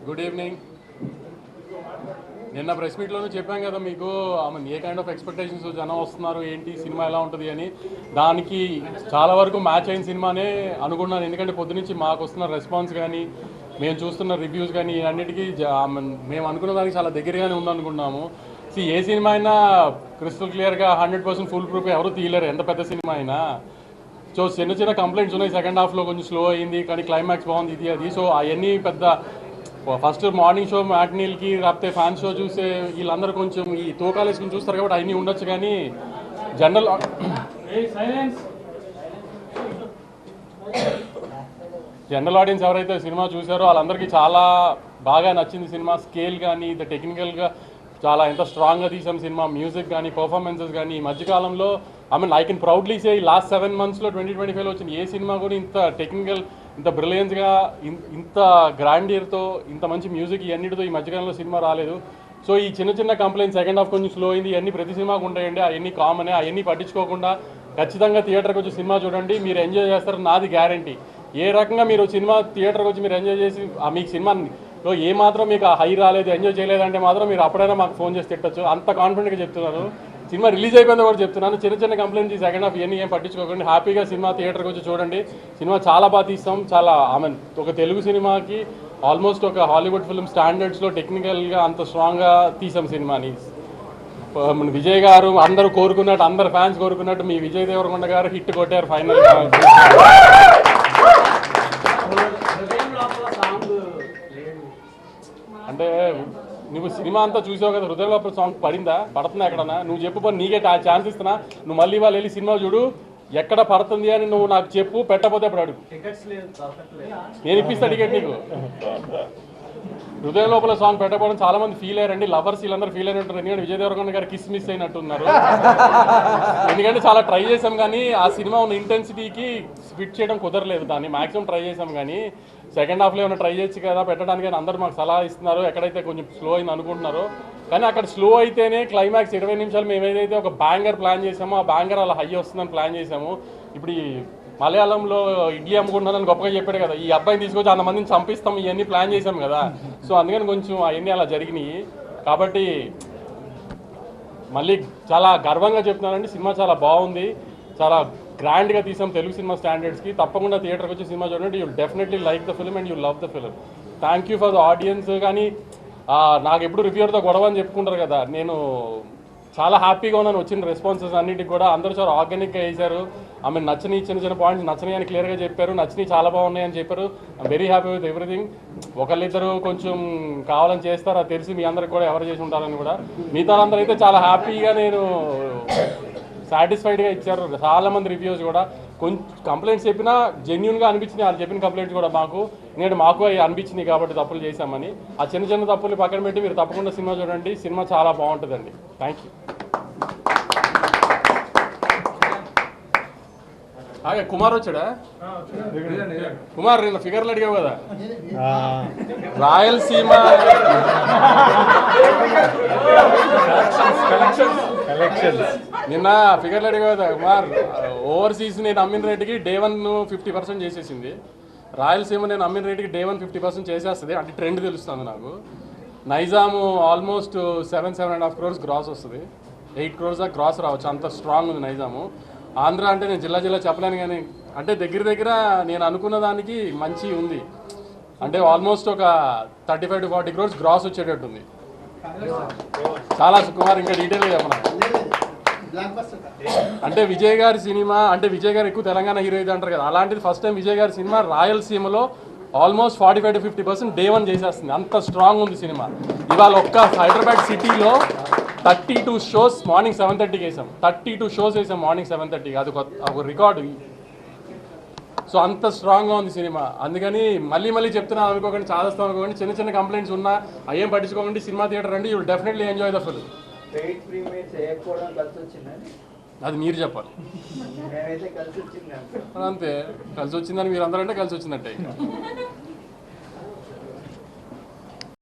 Good evening. నిన్న press మీట్లోనే చెప్పాం కదా మీకు, ఏ కైండ్ ఆఫ్ ఎక్స్పెక్టేషన్స్ జనం వస్తున్నారు, ఏంటి సినిమా ఎలా ఉంటుంది అని. దానికి చాలా వరకు మ్యాచ్ అయిన సినిమానే అనుకున్నాను. ఎందుకంటే పొద్దునుంచి మాకు వస్తున్న రెస్పాన్స్ కానీ, మేము చూస్తున్న రివ్యూస్ కానీ అన్నిటికీ మేము అనుకున్న దానికి చాలా దగ్గరగానే ఉందనుకున్నాము. ఏ సినిమా అయినా క్రిస్టల్ క్లియర్గా 100% ఫుల్ ప్రూఫ్ ఎవరు తీయలేరు, ఎంత పెద్ద సినిమా అయినా. సో చిన్న చిన్న కంప్లైంట్స్ ఉన్నాయి, సెకండ్ హాఫ్లో కొంచెం స్లో అయింది, కానీ క్లైమాక్స్ బాగుంది ఇది అది. సో అవన్నీ పెద్ద ఫస్ట్ మార్నింగ్ షో మ్యాట్నీల్కి లేకపోతే ఫ్యాన్స్ షో చూసే వీళ్ళందరూ కొంచెం ఈ తూకాలు వేసుకుని చూస్తారు కాబట్టి అవన్నీ ఉండొచ్చు. కానీ జనరల్ ఆడియన్స్ ఎవరైతే సినిమా చూసారో వాళ్ళందరికీ చాలా బాగా నచ్చింది సినిమా. స్కేల్ కానీ, టెక్నికల్గా చాలా ఎంత స్ట్రాంగ్గా తీసాం సినిమా. మ్యూజిక్ కానీ, పర్ఫార్మెన్సెస్ కానీ ఈ మధ్యకాలంలో ఐ కెన్ ప్రౌడ్లీ సే ఈ లాస్ట్ 7 monthsలో 2025లో వచ్చిన ఏ సినిమా కూడా ఇంత టెక్నికల్, ఇంత బ్రిలియన్స్గా, ఇంత గ్రాండియర్తో, ఇంత మంచి మ్యూజిక్ ఇవన్నిటితో ఈ మధ్యకాలంలో సినిమా రాలేదు. సో ఈ చిన్న చిన్న కంప్లైంట్స్, సెకండ్ హాఫ్ కొంచెం స్లో అయింది, ఇవన్నీ ప్రతి సినిమాకు ఉంటాయండి. అవన్నీ కామనే. అవన్నీ పట్టించుకోకుండా ఖచ్చితంగా థియేటర్కి వచ్చి సినిమా చూడండి, మీరు ఎంజాయ్ చేస్తారు, నాది గ్యారంటీ. ఏ రకంగా మీరు సినిమా థియేటర్కి వచ్చి మీరు ఎంజాయ్ చేసి మీకు సినిమాలో ఏ మాత్రం మీకు హై రాలేదు, ఎంజాయ్ చేయలేదంటే మాత్రం మీరు అప్పుడైనా మాకు ఫోన్ చేసి తిట్టచ్చు. అంత కాన్ఫిడెంట్గా చెప్తున్నాను. సినిమా రిలీజ్ అయిపోయిందో కూడా చెప్తున్నాను. చిన్న చిన్న కంప్లైంట్స్ ఈ సెకండ్ హాఫ్ ఇవన్నీ ఏం పట్టించుకోకండి. హ్యాపీగా సినిమా థియేటర్కి వచ్చి చూడండి. సినిమా చాలా బాగా తీస్తాం. చాలా ఒక తెలుగు సినిమాకి ఆల్మోస్ట్ ఒక హాలీవుడ్ ఫిల్మ్ స్టాండర్డ్స్లో టెక్నికల్గా అంత స్ట్రాంగ్గా తీసాం సినిమాని. విజయ్ గారు అందరూ కోరుకున్నట్టు, అందరు ఫ్యాన్స్ కోరుకున్నట్టు మీ విజయ్ దేవరకొండ గారు హిట్ కొట్టారు ఫైనల్గా. అంటే నువ్వు సినిమా అంతా చూసావు కదా, హృదయంలో సాంగ్ పడుతుందా ఎక్కడన్నా? నువ్వు చెప్పు, నీకే ఛాన్స్ ఇస్తున్నా. నువ్వు మళ్ళీ వాళ్ళు వెళ్ళి సినిమా చూడు, ఎక్కడ పడుతుంది అని నువ్వు నాకు చెప్పు. పెట్టకపోతే అప్పుడు అడుగు, నేను ఇప్పిస్తా టికెట్ నీకు. హృదయం లోపల సాంగ్ పెట్టకపోవడం చాలా మంది ఫీల్ అయ్యారండి. లవర్స్ వీళ్ళందరూ ఫీల్ అయినట్టు. ఎందుకంటే విజయ్ దేవరకొండ గారు కిస్ మిస్ అయినట్టున్నారు. ఎందుకంటే చాలా ట్రై చేసాం కానీ ఆ సినిమా ఉన్న ఇంటెన్సిటీకి ఫిట్ చేయడం కుదరలేదు. దాన్ని మాక్సిమం ట్రై చేసాం కానీ సెకండ్ హాఫ్లో ఏమైనా ట్రై చేయొచ్చు కదా పెట్టడానికి అని అందరూ మాకు సలహా ఇస్తున్నారు. ఎక్కడైతే కొంచెం స్లో అయింది అనుకుంటున్నారో, కానీ అక్కడ స్లో అయితేనే క్లైమాక్స్ 20 నిమిషాలు మేము ఏదైతే ఒక బ్యాంగర్ ప్లాన్ చేసామో ఆ బ్యాంగర్ అలా హై వస్తుందని ప్లాన్ చేసాము. ఇప్పుడు ఈ మలయాళంలో ఇడ్లీ అమ్ముకుంటున్నానని గొప్పగా చెప్పాడు కదా, ఈ అబ్బాయిని తీసుకొచ్చి అంతమందిని చంపిస్తాం ఇవన్నీ ప్లాన్ చేసాం కదా. సో అందుకని కొంచెం అవన్నీ అలా జరిగినాయి. కాబట్టి మళ్ళీ చాలా గర్వంగా చెప్తున్నానండి, సినిమా చాలా బాగుంది, చాలా గ్రాండ్గా తీసాం తెలుగు సినిమా స్టాండర్డ్స్కి. తప్పకుండా థియేటర్కి వచ్చి సినిమా చూడండి. You definitely like the film and you love the film. Thank you for the audience. కానీ నాకు ఎప్పుడు రివ్యూర్తో గొడవ అని చెప్పుకుంటారు కదా, నేను చాలా హ్యాపీగా ఉన్నాను. వచ్చిన రెస్పాన్సెస్ అన్నిటికి కూడా అందరూ చాలా ఆర్గానిక్గా వేశారు. నచ్చని చిన్న చిన్న పాయింట్స్ నచ్చని అని క్లియర్గా చెప్పారు, నచ్చని చాలా బాగున్నాయి అని చెప్పారు. I'm very happy with everything. ఒకళ్ళిద్దరు కొంచెం కావాలని చేస్తారు, అది తెలిసి మీ అందరికి కూడా ఎవరు చేసి ఉంటారని కూడా. మిగతా అందరూ అయితే చాలా హ్యాపీగా, నేను సాటిస్ఫైడ్గా ఇచ్చారు. చాలామంది రివ్యూస్ కూడా కొంచెం కంప్లైంట్స్ చెప్పినా జెన్యున్గా అనిపించినాయి వాళ్ళు చెప్పిన కంప్లైంట్స్ కూడా మాకు. ఎందుకంటే మాకు అవి అనిపించినాయి కాబట్టి తప్పులు చేశామని. ఆ చిన్న చిన్న తప్పులు పక్కన పెట్టి మీరు తప్పకుండా సినిమా చూడండి. సినిమా చాలా బాగుంటుందండి. Thank you. అలాగే కుమార్ వచ్చాడా? కుమార్ నిన్న ఫిగర్లు అడిగావు కదా, రాయలసీమ నిన్న ఫిగర్లు అడిగావు కదా కుమార్. ఓవర్సీస్ నేను అమ్మిన రేటుకి Day 1 50% చేసేసింది. రాయలసీమ నేను అమ్మిన రేటుకి Day 1 50% చేసేస్తుంది. అంటే ట్రెండ్ తెలుస్తుంది నాకు. నైజాము ఆల్మోస్ట్ 7.5 crores గ్రాస్ వస్తుంది. 8 crores దాకా గ్రాస్ రావచ్చు, అంత స్ట్రాంగ్ ఉంది నైజాము. ఆంధ్ర అంటే నేను జిల్లా చెప్పలేను కానీ అంటే దగ్గర నేను అనుకున్న దానికి మంచి ఉంది. అంటే ఆల్మోస్ట్ ఒక 35 to 40 crores గ్రాస్ వచ్చేటట్టు ఉంది. చాలా కుమార్ ఇంకా డీటెయిల్గా చెప్పనా. అంటే విజయ్ గారి సినిమా, అంటే విజయ్ గారు ఎక్కువ తెలంగాణ హీరో ఇది అంటారు కదా, అలాంటిది ఫస్ట్ టైం విజయ్ గారి సినిమా రాయలసీమలో ఆల్మోస్ట్ 45 to 50% Day 1 చేసేస్తుంది. అంత స్ట్రాంగ్ ఉంది సినిమా. ఇవాళ ఒక్క హైదరాబాద్ సిటీలో 32 shows మార్నింగ్ 7:30కి వేసాం. 32 shows వేసాం మార్నింగ్ 7:30కి. అది ఒక రికార్డు. సో అంత స్ట్రాంగ్గా ఉంది సినిమా. అందుకని మళ్ళీ చెప్తున్నాను అనుకోకండి, చాలాస్తాం అనుకోకండి. చిన్న చిన్న కంప్లైంట్స్ ఉన్నా అయ్యేం పట్టించుకోకండి. సినిమా థియేటర్ రండి, you will definitely enjoy the film. అది మీరు చెప్పాలి. అంతే, కలిసి వచ్చిందని మీరు అందరంటే కలిసి వచ్చిందంటే.